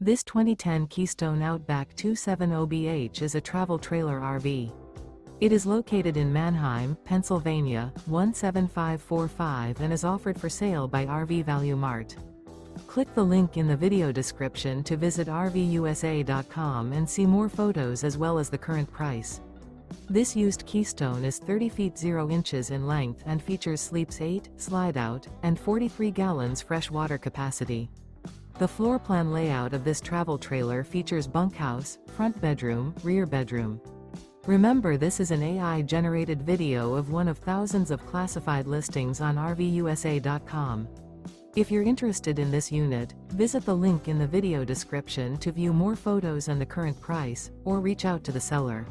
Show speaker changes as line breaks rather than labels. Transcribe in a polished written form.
This 2010 Keystone Outback 270BH is a travel trailer RV. It is located in Manheim, Pennsylvania, 17545 and is offered for sale by RV Value Mart. Click the link in the video description to visit RVUSA.com and see more photos as well as the current price. This used Keystone is 30 feet 0 inches in length and features sleeps 8, Slideout, and 43 gallons fresh water capacity. The floor plan layout of this travel trailer features bunkhouse, front bedroom, rear bedroom. Remember, this is an AI-generated video of one of thousands of classified listings on RVUSA.com. If you're interested in this unit, visit the link in the video description to view more photos and the current price, or reach out to the seller.